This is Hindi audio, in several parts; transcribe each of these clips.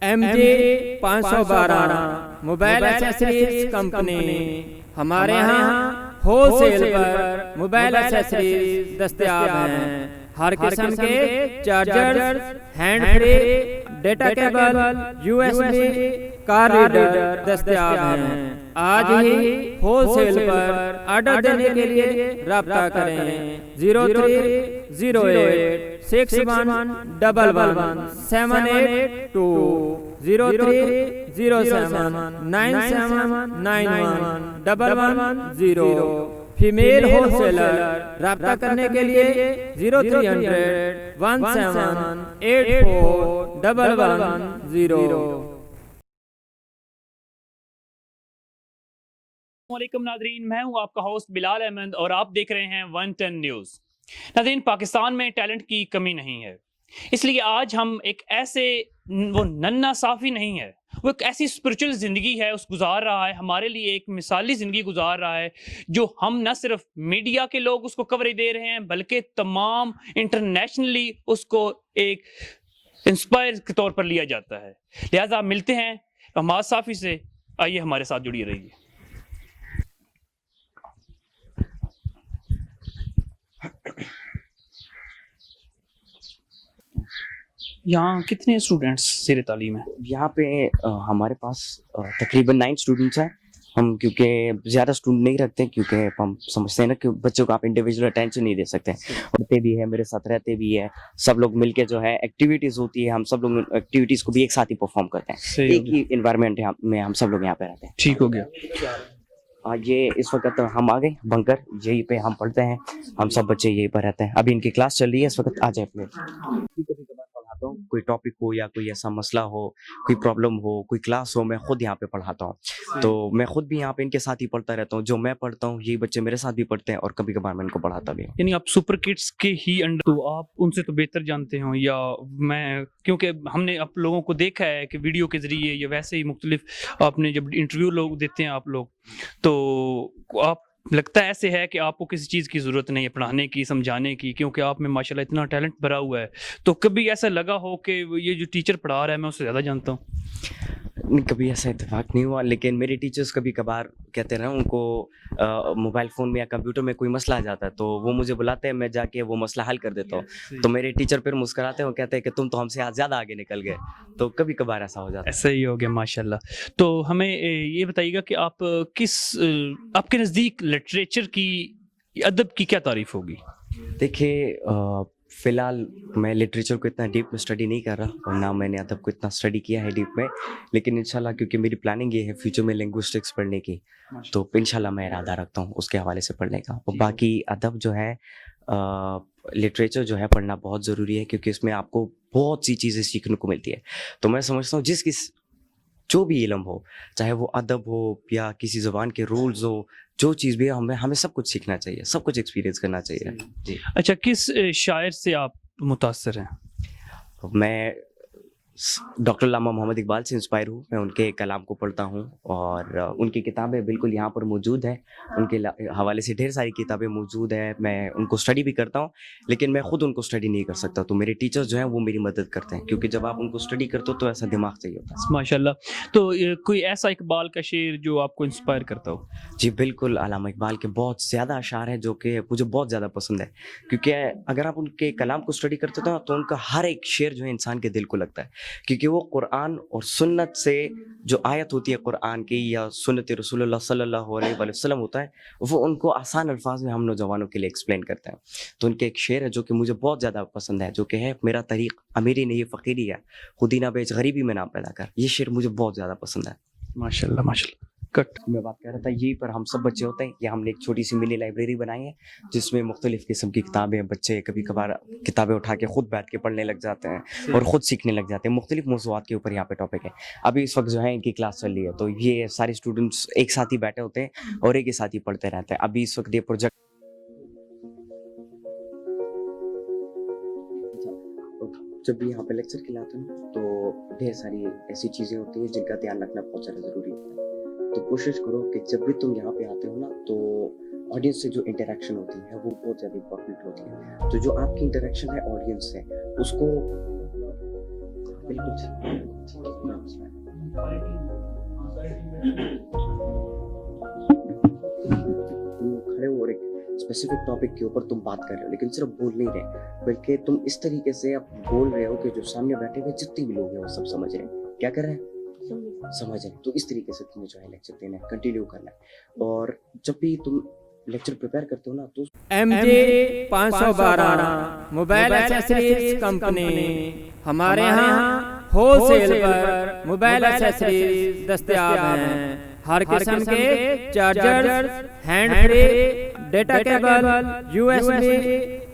MJ 512 mobile accessories company. हमारे यहाँ होलसेल पर मोबाइल एक्सेसरीज दस्तयाब हैं। हर किस्म के charger, hand free, data cable, USB, car reader दस्तयाब हैं। आज ही होलसेल पर ऑर्डर देने के लिए रब्ता करें 0308611178 030797911110। फीमेल होलसेलर रब्ता करने के लिए 030017841110। वालेकुम नादरीन, मैं हूं आपका होस्ट बिलाल अहमद और आप देख रहे हैं 110 न्यूज़। नादरीन, पाकिस्तान में टैलेंट की कमी नहीं है, इसलिए आज हम एक ऐसे, वो नन्ना साफ़ी नहीं है, वो एक ऐसी स्पिरिचुअल ज़िंदगी है, उस गुजार रहा है, हमारे लिए एक मिसाली ज़िंदगी गुजार रहा है, जो हम न सिर्फ मीडिया के लोग उसको कवरेज दे रहे हैं, बल्कि तमाम इंटरनेशनली उसको एक इंस्पायर के तौर पर लिया जाता है। लिहाजा मिलते हैं हमाद साफ़ी से, आइए हमारे साथ जुड़िए रहिए। यहाँ कितने स्टूडेंट्स ज़ेर तालीम है? यहाँ पे हमारे पास तकरीबन 9 स्टूडेंट्स हैं। हम क्योंकि ज़्यादा स्टूडेंट नहीं रखते, क्योंकि हम समझते हैं ना कि बच्चों को आप इंडिविजुअल अटेंशन नहीं दे सकते। पढ़ते भी है, मेरे साथ रहते भी है, सब लोग मिलके जो है एक्टिविटीज़ होती है, हम सब लोग एक्टिविटीज़ को भी एक साथ ही परफॉर्म करते हैं। एक ही इन्वायरमेंट में हम सब लोग यहाँ पे रहते हैं। ठीक हो गया। ये इस वक्त हम आ गए बंकर, यहीं पे हम पढ़ते हैं, हम सब बच्चे यहीं पर रहते हैं। अभी इनकी क्लास चल रही है इस वक्त। आ जाए अपने पढ़ाता हूँ, कोई टॉपिक हो या कोई ऐसा मसला हो, कोई प्रॉब्लम हो, कोई क्लास हो, मैं खुद यहाँ पे पढ़ाता हूँ। तो मैं खुद भी यहाँ पे इनके साथ ही पढ़ता रहता हूँ। जो मैं पढ़ता हूँ यही बच्चे मेरे साथ भी पढ़ते हैं और कभी कभार मैं इनको पढ़ाता भी हूँ। यानी आप सुपर किड्स के ही अंडर, तो आप उनसे तो बेहतर जानते हो, या मैं, क्योंकि हमने आप लोगों को देखा है कि वीडियो के ज़रिए या वैसे ही मुख्तलिफ आपने जब इंटरव्यू लोग देते हैं आप लोग, तो आप लगता है ऐसे है कि आपको किसी चीज़ की ज़रूरत नहीं है पढ़ाने की, समझाने की, क्योंकि आप में माशाल्लाह इतना टैलेंट भरा हुआ है। तो कभी ऐसा लगा हो कि ये जो टीचर पढ़ा रहा है मैं उससे ज़्यादा जानता हूँ? नहीं, कभी ऐसा इत्तेफाक नहीं हुआ, लेकिन मेरे टीचर्स कभी कभार कहते रहे, उनको मोबाइल फ़ोन में या कंप्यूटर में कोई मसला आ जाता है तो वो मुझे बुलाते हैं, मैं जाके वो मसला हल कर देता हूँ। तो मेरे टीचर फिर मुस्कुराते हैं और कहते हैं कि तुम तो हमसे आज ज़्यादा आगे निकल गए। तो कभी कभार ऐसा हो जाता है। ऐसा ही हो गया माशाल्लाह। तो हमें ये बताइएगा कि आप आपके नज़दीक लिटरेचर की, अदब की क्या तारीफ़ होगी? देखिए, फ़िलहाल मैं लिटरेचर को इतना डीप में स्टडी नहीं कर रहा और ना मैंने अदब को इतना स्टडी किया है डीप में, लेकिन इंशाल्लाह क्योंकि मेरी प्लानिंग ये है फ्यूचर में लिंग्विस्टिक्स पढ़ने की, तो इंशाल्लाह मैं इरादा रखता हूँ उसके हवाले से पढ़ने का। और बाकी अदब जो है, लिटरेचर जो है पढ़ना बहुत ज़रूरी है, क्योंकि इसमें आपको बहुत सी चीज़ें सीखने को मिलती है। तो मैं समझता हूँ जो भी इल्म हो, चाहे वो अदब हो या किसी ज़ुबान के रूल्स हो, जो चीज़ भी है, हमें सब कुछ सीखना चाहिए, सब कुछ एक्सपीरियंस करना चाहिए। जी। अच्छा, किस शायर से आप मुतासर हैं? मैं डॉक्टर अल्लामा मोहम्मद इकबाल से इंस्पायर हूँ। मैं उनके कलाम को पढ़ता हूँ और उनकी किताबें बिल्कुल यहाँ पर मौजूद हैं। उनके हवाले से ढेर सारी किताबें मौजूद हैं। मैं उनको स्टडी भी करता हूँ, लेकिन मैं खुद उनको स्टडी नहीं कर सकता। तो मेरे टीचर्स जो हैं वो मेरी मदद करते हैं, क्योंकि जब आप उनको स्टडी करते हो तो ऐसा दिमाग चाहिए होता है। माशाल्लाह। तो कोई ऐसा इकबाल का शेर जो आपको इंस्पायर करता हो? जी बिल्कुल, अल्लामा इकबाल के बहुत ज़्यादा अशार हैं जो कि मुझे बहुत ज़्यादा पसंद है, क्योंकि अगर आप उनके कलाम को स्टडी करते हो तो उनका हर एक शेर जो है इंसान के दिल को लगता है, क्योंकि वो कुरान और सुन्नत से जो आयत होती है कुरान की या सुन्नत रसूलुल्लाह सल्लल्लाहु अलैहि वसल्लम होता है, वो उनको आसान अल्फाज में हम नौजवानों के लिए एक्सप्लेन करते हैं। तो उनके एक शेर है जो कि मुझे बहुत ज़्यादा पसंद है, जो कि है, मेरा तरीक़ अमीरी नहीं फ़कीरी है, खुदी ना बेच गरीबी में ना पैदा कर। ये शेर मुझे बहुत ज़्यादा पसंद है। माशाल्लाह माशाल्लाह। कट मैं बात कर रहा था, यहीं पर हम सब बच्चे होते हैं, या हमने एक छोटी सी मिनी लाइब्रेरी बनाई है जिसमें मुख्तलिफ किस्म की किताबें, बच्चे कभी कभार किताबें उठा के खुद बैठ के पढ़ने लग जाते हैं और ख़ुद सीखने लग जाते हैं। मुख्तलिफ मौज़ूआत के ऊपर यहाँ पे टॉपिक है। अभी इस वक्त जो है इनकी क्लास चल रही है, तो ये सारे स्टूडेंट्स एक साथ ही बैठे होते हैं और एक ही साथ ही पढ़ते रहते हैं। अभी इस वक्त ये प्रोजेक्ट, जब भी यहाँ पे लेक्चर के लिए आते हैं तो ढेर सारी ऐसी चीज़ें होती हैं जिनका ध्यान रखना बहुत ज़्यादा ज़रूरी होता है। तो कोशिश करो कि जब भी तुम यहाँ पे आते हो ना, तो ऑडियंस से जो इंटरेक्शन होती है वो बहुत ज़्यादा इंपॉर्टेंट होती है। तो जो आपकी इंटरेक्शन है ऑडियंस से, उसको बिल्कुल खड़े हो और एक स्पेसिफिक टॉपिक के ऊपर तुम बात कर रहे हो, लेकिन सिर्फ बोल नहीं रहे, बल्कि तुम इस तरीके से अब बोल रहे हो कि जो सामने बैठे हुए जितने भी लोग हैं वो सब समझ रहे हैं। क्या कर रहे हैं? समझ रहे हैं। तो इस तरीके से तुम्हें जो है लेक्चर देना है, कंटिन्यू करना है। और जब भी तुम लेक्चर प्रिपेयर करते हो ना तो MJ 512 मोबाइल एक्सेसरीज कंपनी, हमारे यहाँ होलसेल पर मोबाइल एक्सेसरीज दस्तयाब हैं। हर किस्म के charger, hand free, data cable, USB,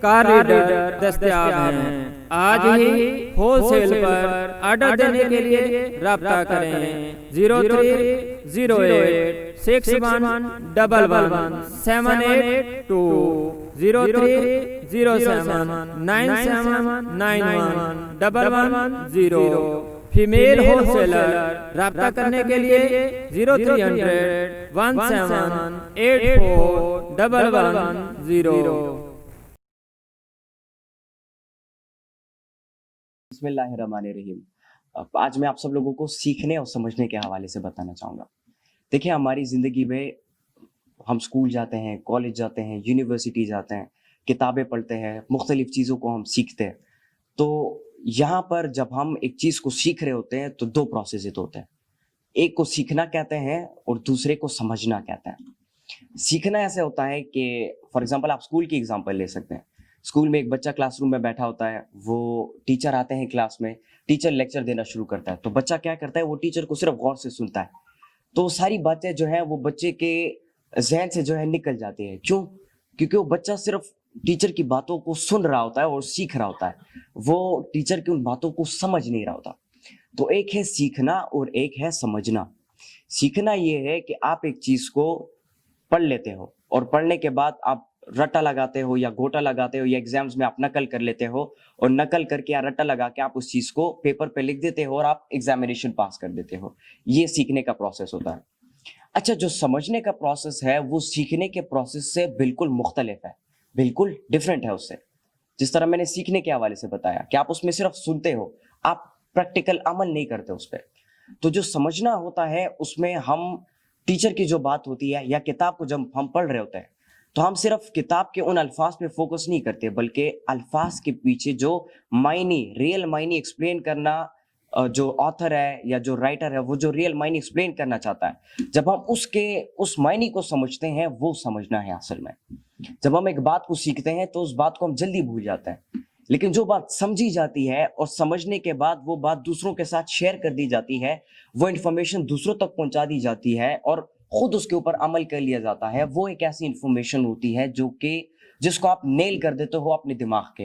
car reader दस्तयाब हैं। आज ही होलसेल पर ऑर्डर देने के लिए राब्ता करें 030861111782 030797911110। फीमेल होलसेलर राब्ता करने के लिए 030017841110। बिस्मिल्लाहिर्रहमानिर्रहीम। आज मैं आप सब लोगों को सीखने और समझने के हवाले से बताना चाहूँगा। देखिए, हमारी ज़िंदगी में हम स्कूल जाते हैं, कॉलेज जाते हैं, यूनिवर्सिटी जाते हैं, किताबें पढ़ते हैं, मुख्तलिफ चीज़ों को हम सीखते हैं। तो यहाँ पर जब हम एक चीज़ को सीख रहे होते हैं तो दो प्रोसेस होते हैं। एक को सीखना कहते हैं और दूसरे को समझना कहते हैं। सीखना ऐसे होता है कि फॉर एग्जांपल आप स्कूल की एग्जांपल ले सकते हैं। स्कूल में एक बच्चा क्लासरूम में बैठा होता है, वो टीचर आते हैं क्लास में, टीचर लेक्चर देना शुरू करता है, तो बच्चा क्या करता है, वो टीचर को सिर्फ गौर से सुनता है। तो सारी बातें जो है वो बच्चे के जहन से जो है निकल जाती है। क्यों? क्योंकि वो बच्चा सिर्फ टीचर की बातों को सुन रहा होता है और सीख रहा होता है, वो टीचर की उन बातों को समझ नहीं रहा होता। तो एक है सीखना और एक है समझना। सीखना ये है कि आप एक चीज को पढ़ लेते हो और पढ़ने के बाद आप रट्टा लगाते हो या गोटा लगाते हो या एग्जाम्स में आप नकल कर लेते हो और नकल करके या रट्टा लगा के आप उस चीज को पेपर पे लिख देते हो और आप एग्जामिनेशन पास कर देते हो। ये सीखने का प्रोसेस होता है। अच्छा, जो समझने का प्रोसेस है वो सीखने के प्रोसेस से बिल्कुल मुख्तलिफ है, बिल्कुल डिफरेंट है उससे। जिस तरह मैंने सीखने के हवाले से बताया कि आप उसमें सिर्फ सुनते हो, आप प्रैक्टिकल अमल नहीं करते उस पर। तो जो समझना होता है उसमें हम टीचर की जो बात होती है या किताब को जब हम पढ़ रहे होते हैं तो हम सिर्फ किताब के उन अल्फाज पे फोकस नहीं करते, बल्कि अल्फाज के पीछे जो मायने, रियल मायने एक्सप्लेन करना, जो ऑथर है या जो राइटर है वो जो रियल मायने एक्सप्लेन करना चाहता है, जब हम उस मायने को समझते हैं वो समझना है असल में। जब हम एक बात को सीखते हैं तो उस बात को हम जल्दी भूल जाते हैं, लेकिन जो बात समझी जाती है और समझने के बाद वो बात दूसरों के साथ शेयर कर दी जाती है, वो इंफॉर्मेशन दूसरों तक पहुंचा दी जाती है और खुद उसके ऊपर अमल कर लिया जाता है, वो एक ऐसी इंफॉर्मेशन होती है जो कि जिसको आप नेल कर देते हो अपने दिमाग के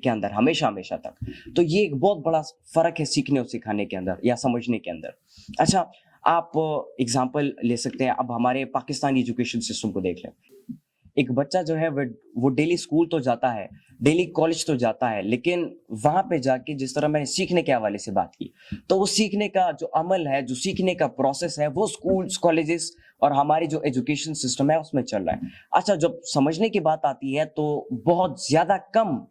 अंदर हमेशा हमेशा तक। तो ये एक बहुत बड़ा फर्क है सीखने और सिखाने के अंदर या समझने के अंदर। अच्छा, आप एग्जांपल ले सकते हैं, अब हमारे पाकिस्तानी एजुकेशन सिस्टम को देख लें। एक बच्चा जो है वो डेली स्कूल तो जाता है, डेली कॉलेज तो जाता है, लेकिन वहां पे जाके जिस तरह मैंने सीखने के हवाले से बात की, तो वो सीखने का जो अमल है, जो सीखने का प्रोसेस है, वो स्कूल्स, कॉलेजेस और हमारी जो एजुकेशन सिस्टम है उसमें चल रहा है। अच्छा, जब समझने की बात आती है तो बहुत ज्यादा कम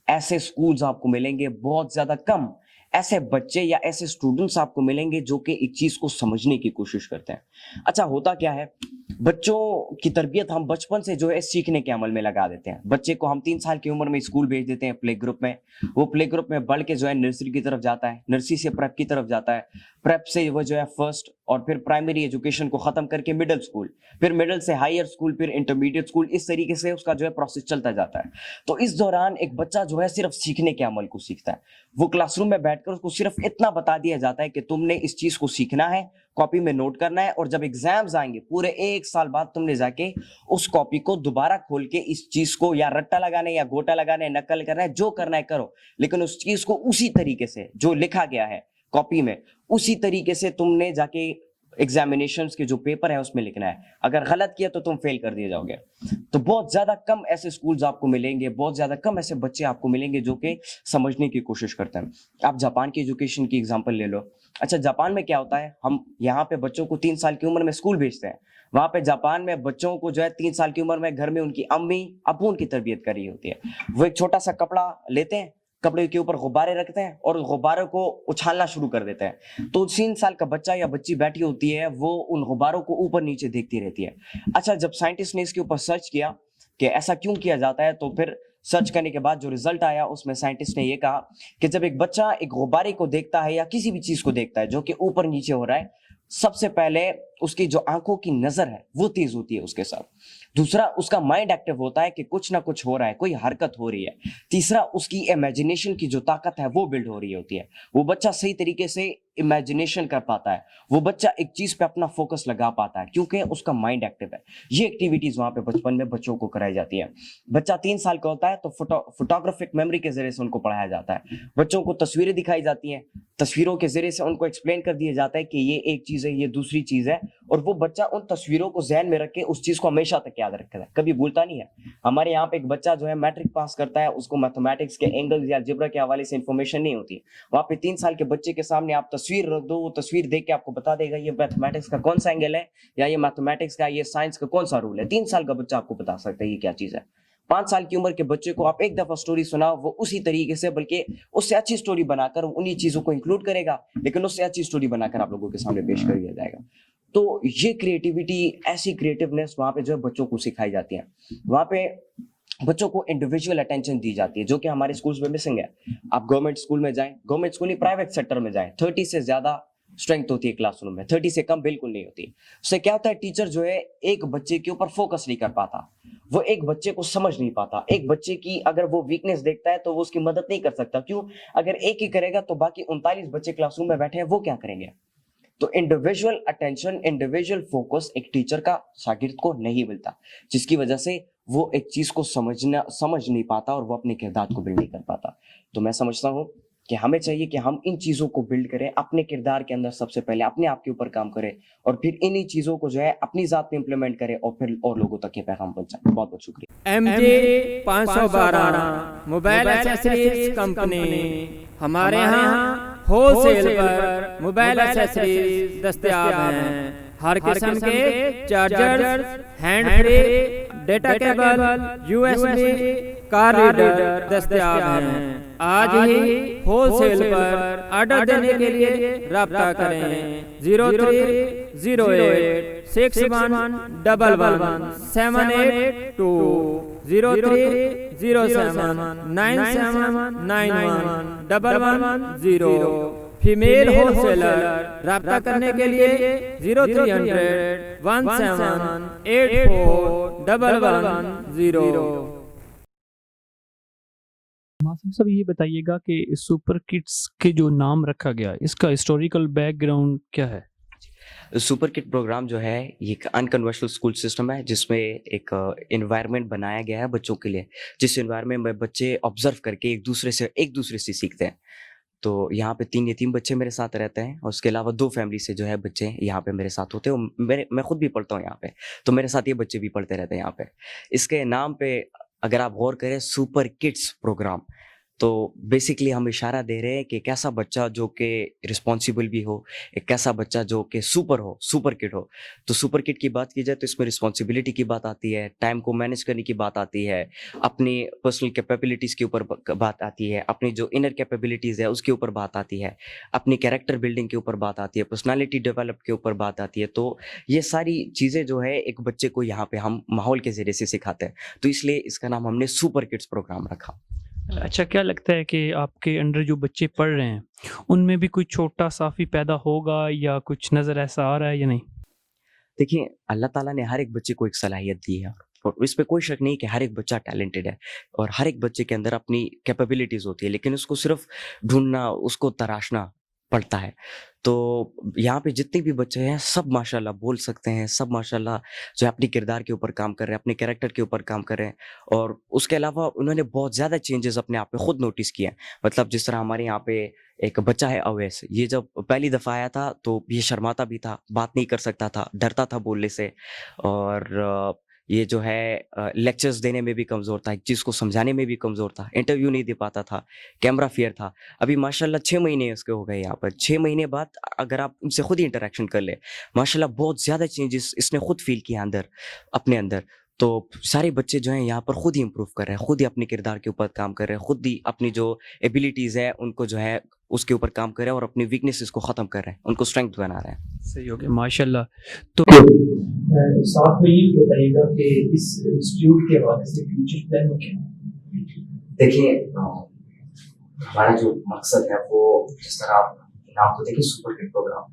ऐसे स्कूल्स आपको मिलेंगे, बहुत ज्यादा कम ऐसे बच्चे या ऐसे स्टूडेंट्स आपको मिलेंगे जो कि एक चीज को समझने की कोशिश करते हैं। अच्छा, होता क्या है, बच्चों की तरबियत हम बचपन से जो है सीखने के अमल में लगा देते हैं। बच्चे को हम 3 साल की उम्र में स्कूल भेज देते हैं, प्ले ग्रुप में। वो प्ले ग्रुप में बढ़ के जो है नर्सरी की तरफ जाता है, नर्सरी से प्रेप की तरफ जाता है, प्रेप से वो जो है फर्स्ट और फिर प्राइमरी एजुकेशन को खत्म करके मिडिल स्कूल, फिर मिडिल से हायर स्कूल, फिर इंटरमीडिएट स्कूल। इस तरीके से उसका जो है प्रोसेस चलता जाता है। तो इस दौरान एक बच्चा जो है सिर्फ सीखने के अमल को सीखता है। वो क्लासरूम में बैठकर उसको सिर्फ इतना बता दिया जाता है कि तुमने इस चीज को सीखना है, कॉपी में नोट करना है, और जब एग्जाम्स आएंगे पूरे 1 साल बाद तुमने जाके उस कॉपी को दोबारा खोल के इस चीज को या रट्टा लगाना है या गोटा लगाना है, नकल करना है, जो करना है करो, लेकिन उस चीज को उसी तरीके से जो लिखा गया है कॉपी में, उसी तरीके से तुमने जाके एग्जामिनेशंस के जो पेपर है उसमें लिखना है। अगर गलत किया तो तुम फेल कर दिए जाओगे। तो बहुत ज्यादा कम ऐसे स्कूल्स आपको मिलेंगे, बहुत ज्यादा कम ऐसे बच्चे आपको मिलेंगे जो कि समझने की कोशिश करते हैं। आप जापान की एजुकेशन की एग्जांपल ले लो। अच्छा, जापान में क्या होता है, हम यहाँ पे बच्चों को 3 साल की उम्र में स्कूल भेजते हैं, वहां पे जापान में बच्चों को जो है 3 साल की उम्र में घर में उनकी अम्मी अबू उनकी तरबियत कर रही होती है। वो एक छोटा सा कपड़ा लेते हैं, कपड़े के ऊपर गुब्बारे रखते हैं और गुब्बारों को उछालना शुरू कर देते हैं। तो 3 साल का बच्चा या बच्ची बैठी होती है, वो उन गुब्बारों को ऊपर नीचे देखती रहती है। अच्छा, जब साइंटिस्ट ने इसके ऊपर सर्च किया कि ऐसा क्यों किया जाता है, तो फिर सर्च करने के बाद जो रिजल्ट आया उसमें साइंटिस्ट ने ये कहा कि जब एक बच्चा एक गुब्बारे को देखता है या किसी भी चीज को देखता है जो कि ऊपर नीचे हो रहा है, सबसे पहले उसकी जो आंखों की नजर है वो तेज होती है उसके साथ। दूसरा, उसका माइंड एक्टिव होता है कि कुछ ना कुछ हो रहा है, कोई हरकत हो रही है। तीसरा, उसकी इमेजिनेशन की जो ताकत है वो बिल्ड हो रही होती है। वो बच्चा सही तरीके से इमेजिनेशन कर पाता है, वो बच्चा एक चीज पे अपना फोकस लगा पाता है क्योंकि उसका माइंड एक्टिव है। ये एक्टिविटीज वहां पे बचपन में बच्चों को कराई जाती है। बच्चा 3 साल का होता है तो फोटोग्राफिक मेमोरी के जरिए से उनको पढ़ाया जाता है। बच्चों को तस्वीरें दिखाई जाती हैं, तस्वीरों के जरिए से उनको एक्सप्लेन कर दिया जाता है कि ये एक चीज है, ये दूसरी चीज है, और वो बच्चा उन तस्वीरों को ध्यान में रख के उस चीज को हमेशा तक याद रखता है, कभी भूलता नहीं है। हमारे यहाँ पे एक बच्चा जो है मैट्रिक पास करता है, उसको मैथमेटिक्स के एंगल्स या अलजेब्रा के हवाले से इंफॉर्मेशन नहीं होती। वहां पे 3 साल के बच्चे के सामने आप तस्वीर रख दो, वो तस्वीर देख के आपको बता देगा ये मैथमेटिक्स का कौन सा एंगल है, या ये मैथमेटिक्स का, ये साइंस का कौन सा रूल है। 3 साल का बच्चा आपको बता सकता है ये क्या चीज है। 5 साल की उम्र के बच्चे को आप एक दफा स्टोरी सुनाओ, वो उसी तरीके से, बल्कि उससे अच्छी स्टोरी बनाकर उन्हीं चीजों को इंक्लूड करेगा, लेकिन उससे अच्छी स्टोरी बनाकर आप लोगों के सामने पेश कर दिया जाएगा। तो ये क्रिएटिविटी, ऐसी क्रिएटिवनेस वहां पे जो है बच्चों को सिखाई जाती है। वहां पे बच्चों को इंडिविजुअल अटेंशन दी जाती है, जो कि हमारे स्कूल्स में मिसिंग है। आप गवर्नमेंट स्कूल में जाएं, गवर्नमेंट स्कूल नहीं, प्राइवेट सेक्टर में जाएं, 30 से ज्यादा स्ट्रेंथ होती है क्लासरूम में, 30 से कम बिल्कुल नहीं होती। उससे क्या होता है, टीचर जो है एक बच्चे के ऊपर फोकस नहीं कर पाता, वो एक बच्चे को समझ नहीं पाता। एक बच्चे की अगर वो वीकनेस देखता है तो वो उसकी मदद नहीं कर सकता। क्यों? अगर एक ही करेगा तो बाकी 39 बच्चे क्लासरूम में बैठे हैं, वो क्या करेंगे? तो इंडिविजुअल अटेंशन, इंडिविजुअल फोकस एक टीचर का शागिर्द को नहीं मिलता, जिसकी वजह से वो एक चीज को समझ नहीं पाता और वो अपने किरदार को बिल्ड नहीं कर पाता। तो मैं समझता हूँ कि हमें चाहिए कि हम इन चीजों को बिल्ड करें अपने किरदार के अंदर, सबसे पहले अपने आप के ऊपर काम करें, और फिर इन्हीं चीजों को जो है अपनी जात में इंप्लीमेंट करें, और फिर और लोगों तक ये पैगाम पहुंचाएं। बहुत बहुत शुक्रिया। MJ 512 मोबाइल एक्सेसरीज कंपनी, हमारे यहाँ होलसेल पर मोबाइल एक्सेसरीज दस्तयाब हैं। हर किस्म के charger, hand free, data cable, USB, car reader दस्तयाब हैं। आज ही होलसेल पर ऑर्डर देने के लिए राब्ता करें 0306111178 030797911110। फीमेल होलसेलर राब्ता करने के लिए 030017841110। मासूम साहब, ये बताइएगा कि सुपर किड्स के जो नाम रखा गया, इसका हिस्टोरिकल बैकग्राउंड क्या है? सुपर किड प्रोग्राम जो है ये एक अनकन्वेंशनल स्कूल सिस्टम है, जिसमें एक एनवायरनमेंट बनाया गया है बच्चों के लिए, जिस एनवायरनमेंट में बच्चे ऑब्जर्व करके एक दूसरे से सीखते हैं। तो यहाँ पे 3 यतीम बच्चे मेरे साथ रहते हैं, और उसके अलावा 2 फैमिली से जो है बच्चे यहाँ पे मेरे साथ होते हैं। मैं खुद भी पढ़ता हूँ यहाँ पे, तो मेरे साथ ये बच्चे भी पढ़ते रहते हैं यहाँ पे। इसके नाम पे अगर आप गौर करें, सुपर किड्स प्रोग्राम, तो बेसिकली हम इशारा दे रहे हैं कि एक ऐसा बच्चा जो कि रिस्पॉन्सिबल भी हो, एक ऐसा बच्चा जो कि सुपर किड हो। तो सुपर किड की बात की जाए तो इसमें रिस्पॉन्सिबिलिटी की बात आती है, टाइम को मैनेज करने की बात आती है, अपनी पर्सनल कैपेबिलिटीज़ के ऊपर बात आती है, अपनी जो इनर कैपेबिलिटीज़ है उसके ऊपर बात आती है, अपनी कैरेक्टर बिल्डिंग के ऊपर बात आती है, पर्सनालिटी डेवलप के ऊपर बात आती है। तो ये सारी चीज़ें जो है एक बच्चे को यहाँ पे हम माहौल के ज़रिए से सिखाते हैं, तो इसलिए इसका नाम हमने सुपर किड्स प्रोग्राम रखा। अच्छा, क्या लगता है कि आपके अंडर जो बच्चे पढ़ रहे हैं उनमें भी कोई छोटा साफी पैदा होगा, या कुछ नज़र ऐसा आ रहा है या नहीं? देखिए, अल्लाह ताला ने हर एक बच्चे को एक सलाहियत दी है, और इस पे कोई शक नहीं कि हर एक बच्चा टैलेंटेड है, और हर एक बच्चे के अंदर अपनी कैपेबिलिटीज़ होती है, लेकिन उसको सिर्फ ढूंढना, उसको तराशना पड़ता है। तो यहाँ पे जितने भी बच्चे हैं सब माशाल्लाह बोल सकते हैं, सब माशाल्लाह जो है अपनी किरदार के ऊपर काम कर रहे हैं, अपने कैरेक्टर के ऊपर काम कर रहे हैं, और उसके अलावा उन्होंने बहुत ज़्यादा चेंजेस अपने आप में खुद नोटिस किए हैं। मतलब जिस तरह हमारे यहाँ पे एक बच्चा है अवैस, ये जब पहली दफ़ा आया था तो ये शर्माता भी था, बात नहीं कर सकता था, डरता था बोलने से, और ये जो है लेक्चर्स देने में भी कमज़ोर था, एक चीज़ को समझाने में भी कमज़ोर था, इंटरव्यू नहीं दे पाता था, कैमरा फियर था। अभी माशाल्लाह 6 महीने उसके हो गए यहाँ पर। 6 महीने बाद अगर आप उनसे खुद ही इंटरेक्शन कर ले, माशाल्लाह बहुत ज़्यादा चेंजेस इसने खुद फील किया अंदर, अपने अंदर। तो सारे बच्चे जो हैं यहाँ पर खुद ही इम्प्रूव कर रहे हैं, खुद ही अपने किरदार के ऊपर काम कर रहे हैं, खुद ही अपनी जो एबिलिटीज़ है उनको जो है उसके ऊपर काम कर रहे हैं और अपनी वीकनेसेस को ख़त्म कर रहे हैं, उनको स्ट्रेंथ बना रहे हैं। सही हो गया, माशाल्लाह। तो साथ में ये बताइएगा कि इस इंस्टीट्यूट के हवाले से फ्यूचर प्लान में क्या? देखिए हमारा जो मकसद है वो जिस तरह आप नाम को देखिए सुपर हिट प्रोग्राम,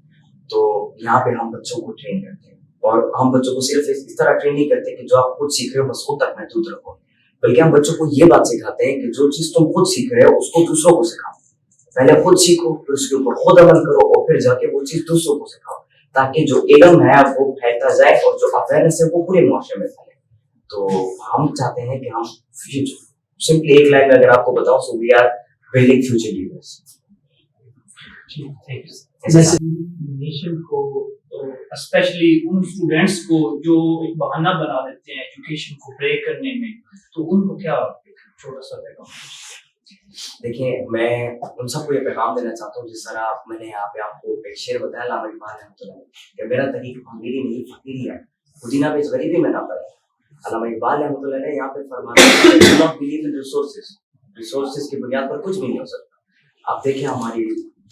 तो यहाँ पे हम बच्चों को ट्रेन करते हैं और हम बच्चों को सिर्फ इस तरह ट्रेन नहीं करते कि जो आप खुद सीख रहे हो बस खुद तक महदूद रखो, बल्कि हम बच्चों को ये बात सिखाते हैं कि जो चीज तुम खुद सीख रहे हो उसको दूसरों को सिखाओ। पहले खुद सीखो, फिर उसके ऊपर खुद अमल करो और फिर जाके वो चीज दूसरों को सिखाओ, ताकि जो इल्म है वो फैलता जाए और जो अवेयरनेस है वो पूरे मुआशरे में फैले। तो हम चाहते हैं कि हम फ्यूचर, सिंपली एक लाइन में अगर आपको बताऊं, so we are building future leaders. Nation को, स्पेशली उन स्टूडेंट्स को जो एक बहाना बना देते हैं एजुकेशन को ब्रेक करने में, तो उनको क्या छोटा सा पैगाम? देखिए मैं उन सबको ये पैगाम देना चाहता हूँ, जिस तरह मैंने यहाँ पे आपको एक शेर बताया अल्लामा इकबाल रहमतुल्लाह कि मेरा तरीक अमीरी नहीं फकीरी है, खुदीना बेच गरीबी में ना पड़े। अल्लामा इकबाल रहमतुल्लाह ने यहाँ पे फरमाया बिलीव इन रिसोर्सेज की बुनियाद पर कुछ भी नहीं हो सकता। आप देखिए हमारी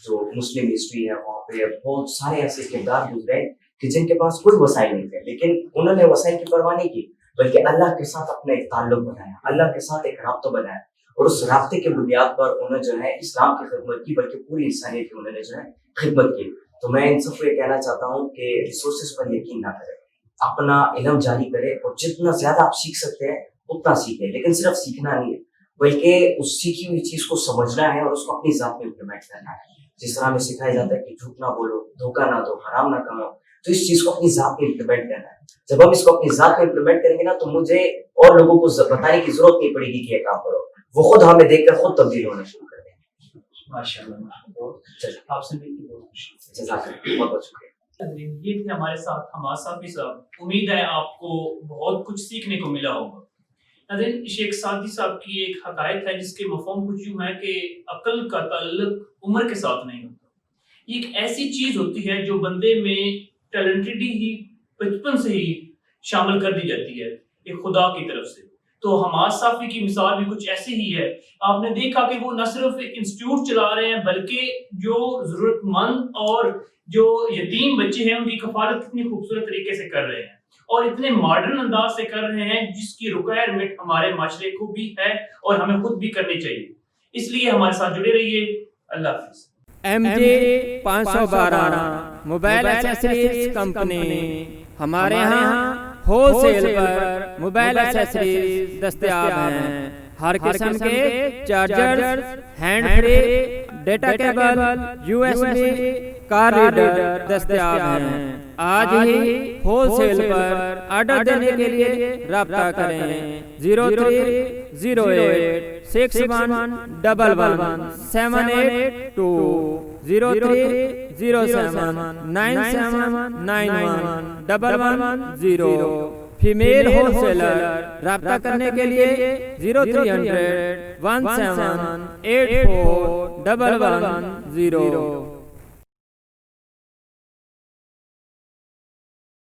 जो मुस्लिम हिस्ट्री है वहाँ पे बहुत सारे ऐसे किरदार गुजरे कि जिनके पास कोई वसाइल नहीं थे, लेकिन उन्होंने वसाइल की परवाह नहीं की, बल्कि अल्लाह के साथ अपना एक ताल्लुक बनाया, अल्लाह के साथ एक राब्ता बनाया और उस राब्ते के बुनियाद पर उन्होंने जो है इस्लाम की खिदमत की, बल्कि पूरी इंसानियत की उन्होंने जो है खिदमत की। तो मैं इन सबको ये कहना चाहता हूँ कि रिसोर्सेज पर यकीन ना करें, अपना इल्म जारी करें और जितना ज्यादा आप सीख सकते हैं उतना सीखें, लेकिन सिर्फ सीखना नहीं है बल्कि उस सीखी हुई चीज को समझना है और उसको अपनी जात में इम्प्लीमेंट करना है। जिस तरह हमें सिखाया जाता है कि झूठ ना बोलो, धोखा ना दो, हराम ना कमाओ, तो इस चीज को अपनी जात में इम्प्लीमेंट करना है। जब हम इसको अपनी जात में इम्प्लीमेंट करेंगे ना, तो मुझे और लोगों को बताने की जरूरत नहीं पड़ेगी कि ये काम करो, वो खुद हमें देखकर खुद तब्दील होना शुरू कर देंगे। माशाल्लाह, आपसे मिलकर बहुत खुशी। जज़ाकल्लाह, बहुत बहुत शुक्रिया। ये थे हमारे साथ हमारे साफी साहब। उम्मीद है आपको बहुत कुछ सीखने को मिला होगा। नाज़रीन, शेख सादी साहब की एक हकायत है जिसके मफ़हूम कुछ यूँ है कि अक्ल का ताल्लुक उम्र के साथ नहीं होता। ये एक ऐसी चीज़ होती है जो बंदे में टैलेंटेड ही बचपन से ही शामिल कर दी जाती है एक खुदा की तरफ से। तो हमाद साफी की मिसाल भी कुछ ऐसी ही है। आपने देखा कि वो न सिर्फ एक इंस्टीट्यूट चला रहे हैं, बल्कि जो जरूरतमंद और जो यतीम बच्चे हैं उनकी कफालत कितनी खूबसूरत तरीके से कर रहे हैं और इतने मॉडर्न अंदाज से कर रहे हैं जिसकी रिक्वायरमेंट हमारे माशरे को भी है और हमें खुद भी करनी चाहिए। इसलिए हमारे साथ जुड़े रहिए। अल्लाह हाफिज़। MJ 512 मोबाइल एक्सेसरीज कंपनी, हमारे यहाँ होलसेल पर मोबाइल एक्सेसरीज दस्तयाब हैं। हर किस्म के charger, hand free, data cable, USB, car reader दस्तयाब हैं। आज ही होलसेल पर ऑर्डर देने के लिए राब्ता करें 030861111782 030797911110। फीमेल होलसेलर राब्ता करने के लिए 0300 1784 110।